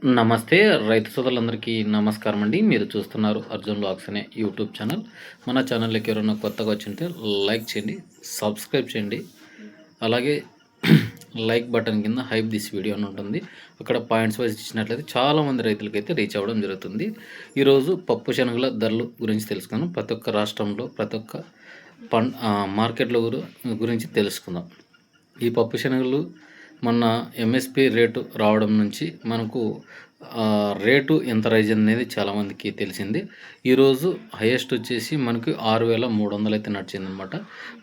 నమస్తే రైతు సోదరులందరికీ నమస్కారం అండి. మీరు చూస్తున్నారు అర్జున్ వ్లాగ్స్ అనే యూట్యూబ్ ఛానల్. మన ఛానల్లోకి ఎవరైనా కొత్తగా వచ్చింటే లైక్ చేయండి, సబ్స్క్రైబ్ చేయండి. అలాగే లైక్ బటన్ కింద హైప్ దిస్ వీడియో అని ఉంటుంది. అక్కడ పాయింట్స్ వైజ్ ఇచ్చినట్లయితే చాలామంది రైతులకైతే రీచ్ అవ్వడం జరుగుతుంది. ఈరోజు పప్పు శనగల ధరలు గురించి తెలుసుకుందాం. ప్రతి ఒక్క రాష్ట్రంలో ప్రతి ఒక్క మార్కెట్ల గురించి తెలుసుకుందాం. ఈ పప్పు శనగలు మొన్న ఎంఎస్పి రేటు రావడం నుంచి మనకు రేటు ఎంత రైజ్ అనేది చాలామందికి తెలిసింది. ఈరోజు హైయెస్ట్ వచ్చేసి మనకు 6,300 అయితే నడిచిందనమాట.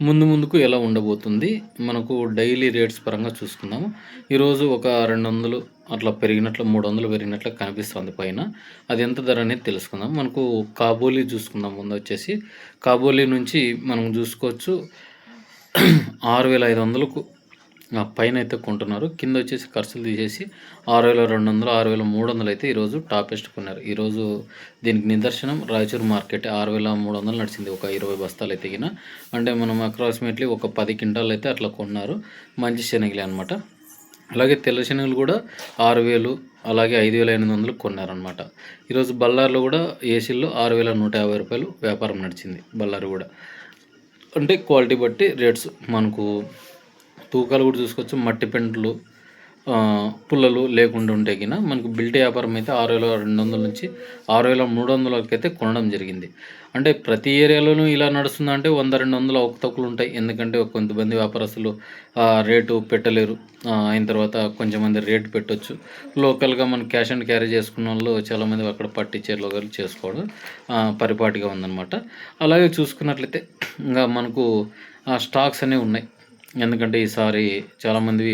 ముందుకు ఎలా ఉండబోతుంది మనకు డైలీ రేట్స్ పరంగా చూసుకుందాము. ఈరోజు ఒక 200 అట్లా పెరిగినట్లు 300 పెరిగినట్లు కనిపిస్తుంది పైన. అది ఎంత ధర అనేది తెలుసుకుందాం. మనకు కాబూలీ చూసుకుందాం. ముందు వచ్చేసి కాబూలీ నుంచి మనం చూసుకోవచ్చు 6,500కు పైన అయితే కొంటున్నారు. కింద వచ్చేసి ఖర్చులు తీసేసి 6,200 6,300 అయితే ఈరోజు టాపెస్ట్ కొన్నారు. ఈరోజు దీనికి నిదర్శనం రాయచూరు మార్కెట్ 6,300 నడిచింది. ఒక 20 బస్తాలు అయితే గిన, అంటే మనం అప్రాక్సిమేట్లీ ఒక 10 క్వింటాలు అయితే అట్లా కొన్నారు. మంచి శనగలే అనమాట. అలాగే తెల్ల శనగలు కూడా 6,000 అలాగే 5,800 కొన్నారనమాట. ఈరోజు బళ్ళారిలో కూడా ఏసీల్లో 6,150 రూపాయలు వ్యాపారం నడిచింది. బళ్ళారి కూడా అంటే క్వాలిటీ బట్టి రేట్స్ మనకు తూకాలు కూడా చూసుకోవచ్చు. మట్టి పెంట్లు పుల్లలు లేకుండా ఉంటే కిన మనకు బిల్ట్ వ్యాపారం అయితే 6,200 నుంచి 6,300 అయితే కొనడం జరిగింది. అంటే ప్రతి ఏరియాలోనూ ఇలా నడుస్తుందంటే 100-200 అవకతవకలు ఉంటాయి. ఎందుకంటే కొంతమంది వ్యాపారస్తులు రేటు పెట్టలేరు. అయిన తర్వాత కొంచెంమంది రేటు పెట్టవచ్చు. లోకల్గా మనం క్యాష్ అండ్ క్యారీ చేసుకున్న వాళ్ళు చాలామంది అక్కడ పట్టించే లోకల్ చేసుకోవడం పరిపాటిగా ఉందన్నమాట. అలాగే చూసుకున్నట్లయితే ఇంకా మనకు స్టాక్స్ అనేవి ఉన్నాయి. ఎందుకంటే ఈసారి చాలామంది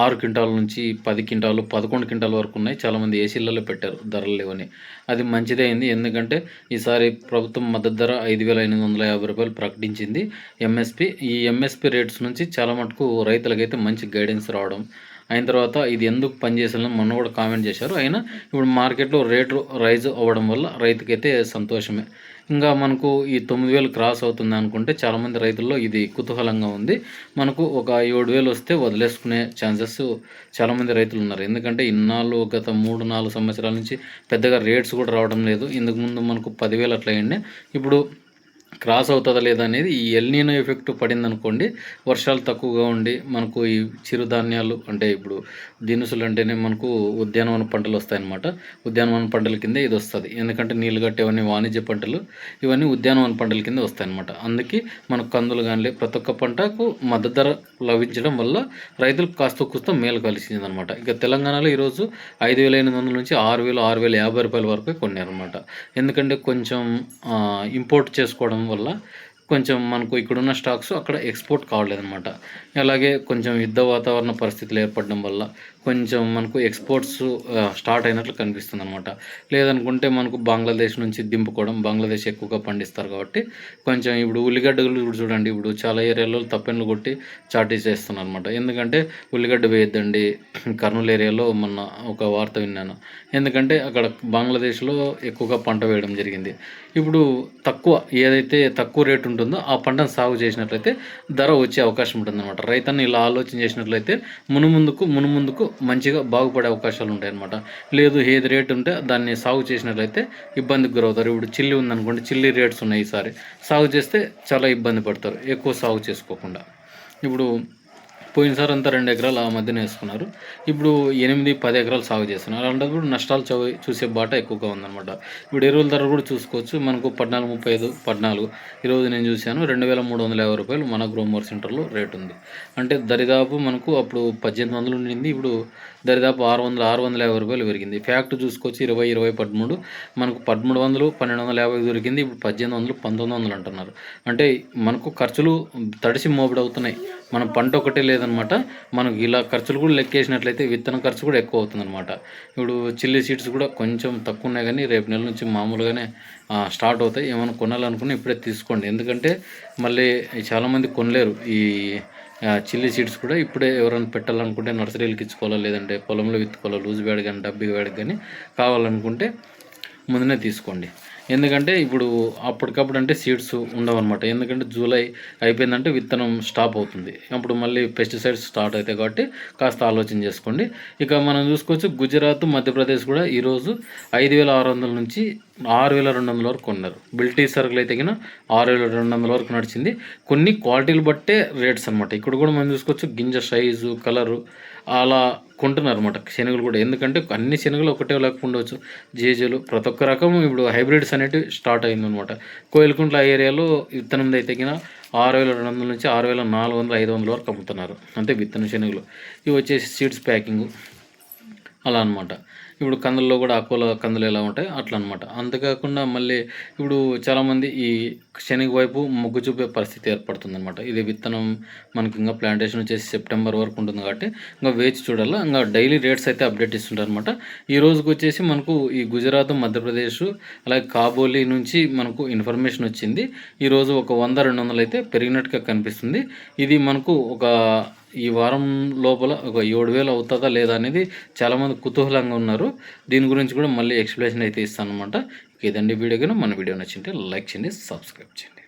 6 క్వింటాల నుంచి 10 క్వింటాలు 11 క్వింటాల వరకు ఉన్నాయి. చాలామంది ఏసీలలో పెట్టారు ధరలు లేవని. అది మంచిదే అయింది. ఎందుకంటే ఈసారి ప్రభుత్వం మద్దతు ధర 5,850 రూపాయలు ప్రకటించింది ఎంఎస్పి. ఈ ఎంఎస్పి రేట్స్ నుంచి చాలా మటుకు రైతులకైతే మంచి గైడెన్స్ రావడం అయిన తర్వాత ఇది ఎందుకు పనిచేసాలని మొన్న కూడా కామెంట్ చేశారు. అయినా ఇప్పుడు మార్కెట్లో రేట్లు రైజ్ అవ్వడం వల్ల రైతుకైతే సంతోషమే. ఇంకా మనకు ఈ 9,000 క్రాస్ అవుతుంది అనుకుంటే చాలామంది రైతుల్లో ఇది కుతూహలంగా ఉంది. మనకు ఒక 7,000 వస్తే వదిలేసుకునే ఛాన్సెస్ చాలామంది రైతులు ఉన్నారు. ఎందుకంటే ఇన్నాళ్ళు గత 3-4 సంవత్సరాల నుంచి పెద్దగా రేట్స్ కూడా రావడం లేదు. ఇంతకుముందు మనకు 10,000 అట్లా అయ్యిండే. ఇప్పుడు క్రాస్ అవుతుందా లేదా అనేది ఈ ఎల్నినో ఎఫెక్ట్ పడింది అనుకోండి. వర్షాలు తక్కువగా ఉండి మనకు ఈ చిరుధాన్యాలు అంటే ఇప్పుడు దినుసులు అంటేనే మనకు ఉద్యానవన పంటలు వస్తాయన్నమాట. ఉద్యానవన పంటల కింద ఇది వస్తుంది. ఎందుకంటే నీళ్ళు కట్టేవన్నీ వాణిజ్య పంటలు, ఇవన్నీ ఉద్యానవన పంటల కింద వస్తాయన్నమాట. అందుకే మనకు కందులు కానీ ప్రతి ఒక్క పంటకు మద్దతు ధర లభించడం వల్ల రైతులకు కాస్త కూస్త మేలు కలిసిందనమాట. ఇక తెలంగాణలో ఈరోజు 5,800 నుంచి 6,000-6,050 రూపాయల వరకు కొన్నారనమాట. ఎందుకంటే కొంచెం ఇంపోర్ట్ చేసుకోవడం వల్ల కొంచెం మనకు ఇక్కడున్న స్టాక్స్ అక్కడ ఎక్స్పోర్ట్ కావట్లేదన్నమాట. అలాగే కొంచెం యుద్ధ వాతావరణ పరిస్థితులు ఏర్పడడం వల్ల కొంచెం మనకు ఎక్స్పోర్ట్స్ స్టార్ట్ అయినట్లు కనిపిస్తుంది అనమాట. లేదనుకుంటే మనకు బంగ్లాదేశ్ నుంచి దింపుకోవడం, బంగ్లాదేశ్ ఎక్కువగా పండిస్తారు కాబట్టి కొంచెం ఇప్పుడు ఉల్లిగడ్డలు ఇప్పుడు చూడండి, ఇప్పుడు చాలా ఏరియాలో తప్పెన్లు కొట్టి చాటీ చేస్తున్నారు అనమాట. ఎందుకంటే ఉల్లిగడ్డ వేయద్దండి. కర్నూలు ఏరియాలో మొన్న ఒక వార్త విన్నాను. ఎందుకంటే అక్కడ బంగ్లాదేశ్లో ఎక్కువగా పంట వేయడం జరిగింది. ఇప్పుడు ఏదైతే తక్కువ రేటు ఉంటుందో ఆ పంటను సాగు చేసినట్లయితే ధర వచ్చే అవకాశం ఉంటుందన్నమాట. రైతన్న ఇలా ఆలోచన చేసినట్లయితే మునుముందుకు మంచిగా బాగుపడే అవకాశాలు ఉంటాయన్నమాట. లేదు ఏది రేటు ఉంటే దాన్ని సాగు చేసినట్లయితే ఇబ్బందికి గురవుతారు. ఇప్పుడు చిల్లి ఉందనుకోండి, చిల్లి రేట్స్ ఉన్నాయి. ఈసారి సాగు చేస్తే చాలా ఇబ్బంది పడతారు ఎక్కువ సాగు చేసుకోకుండా. ఇప్పుడు పోయినసారి అంతా 2 ఎకరాలు ఆ మధ్యన వేసుకున్నారు. ఇప్పుడు 8-10 ఎకరాలు సాగు చేస్తున్నారు. అలాంటప్పుడు నష్టాలు చూసే బాట ఎక్కువగా ఉందన్నమాట. ఇప్పుడు ఎరువుల ధర కూడా చూసుకోవచ్చు. మనకు 14.35 ఈరోజు నేను చూశాను 2,350 రూపాయలు మన గ్రోమోర్ సెంటర్లో రేట్ ఉంది. అంటే దరిదాపు మనకు అప్పుడు 1,800 ఉండింది. ఇప్పుడు దరిదాపు 650 రూపాయలు పెరిగింది. ఫ్యాక్ట్ చూసుకోవచ్చు 2013 మనకు 1,300 1,250 దొరికింది. ఇప్పుడు 1,800 1,900 అంటున్నారు. అంటే మనకు ఖర్చులు తడిసి మోపుడవుతున్నాయి. మనం పంట ఒకటే లేదనమాట, మనకు ఇలా ఖర్చులు కూడా లెక్కేసినట్లయితే విత్తన ఖర్చు కూడా ఎక్కువ అవుతుందన్నమాట. ఇప్పుడు చిల్లీ సీడ్స్ కూడా కొంచెం తక్కువ ఉన్నాయి, కానీ రేపు నెల నుంచి మామూలుగానే స్టార్ట్ అవుతాయి. ఏమైనా కొనాలనుకున్నా ఇప్పుడే తీసుకోండి. ఎందుకంటే మళ్ళీ చాలామంది కొనలేరు ఈ చిల్లీ సీడ్స్ కూడా. ఇప్పుడే ఎవరైనా పెట్టాలనుకుంటే నర్సరీలకు ఇచ్చుకోవాలా, లేదంటే పొలంలో విత్తుకోవాలా, లూజ్ బ్యాడ్ కానీ డబ్బీ బ్యాడ్ కానీ కావాలనుకుంటే ముందునే తీసుకోండి. ఎందుకంటే ఇప్పుడు అప్పటికప్పుడు అంటే సీడ్స్ ఉండవన్నమాట. ఎందుకంటే జూలై అయిపోయిందంటే విత్తనం స్టాప్ అవుతుంది. అప్పుడు మళ్ళీ పెస్టిసైడ్స్ స్టార్ట్ అవుతాయి కాబట్టి కాస్త ఆలోచన చేసుకోండి. ఇక మనం చూసుకోవచ్చు గుజరాత్, మధ్యప్రదేశ్ కూడా ఈరోజు 5,600 నుంచి 6,200 వరకు కొన్నారు. బిల్టీ సరుకులు అయితే కింద 6,200 వరకు నడిచింది. కొన్ని క్వాలిటీలు బట్టే రేట్స్ అనమాట. ఇక్కడ కూడా మనం చూసుకోవచ్చు గింజ సైజు, కలరు అలా కొంటున్నారు అనమాట శనగలు కూడా. ఎందుకంటే అన్ని శనగలు ఒకటే లేకపోవచ్చు. జేజేలు ప్రతి ఒక్క రకం ఇప్పుడు హైబ్రిడ్స్ అనేటివి స్టార్ట్ అయిందనమాట. కోయిలకుంట్ల ఏరియాలో విత్తనం అయితే కింద 6,200 నుంచి 6,400, 500 వరకు అమ్ముతున్నారు. అంతే విత్తన శనగలు. ఇవి వచ్చేసి సీడ్స్ ప్యాకింగు అలా అనమాట. ఇప్పుడు కందుల్లో కూడా అకోలా కందులు ఎలా ఉంటాయి అట్లా అనమాట. అంతేకాకుండా మళ్ళీ ఇప్పుడు చాలామంది ఈ శనగ వైపు మొగ్గు చూపే పరిస్థితి ఏర్పడుతుందన్నమాట. ఇది విత్తనం మనకి ఇంకా ప్లాంటేషన్ వచ్చేసి సెప్టెంబర్ వరకు ఉంటుంది కాబట్టి ఇంకా వేచి చూడాలా. ఇంకా డైలీ రేట్స్ అయితే అప్డేట్ ఇస్తుంటారు అనమాట. ఈ రోజుకి వచ్చేసి మనకు ఈ గుజరాత్, మధ్యప్రదేశ్ అలాగే కాబోలి నుంచి మనకు ఇన్ఫర్మేషన్ వచ్చింది. ఈరోజు ఒక 100-200 అయితే పెరిగినట్టుగా కనిపిస్తుంది. ఇది మనకు ఒక ఈ వారం లోపల ఒక 7,000 అవుతుందా లేదా అనేది చాలామంది కుతూహలంగా ఉన్నారు. దీని గురించి కూడా మళ్ళీ ఎక్స్ప్లెనేషన్ అయితే ఇస్తాను అనమాట. ఇదండి వీడియో. కానీ మన వీడియో నచ్చింటే లైక్ చేయండి, సబ్స్క్రైబ్ చేయండి.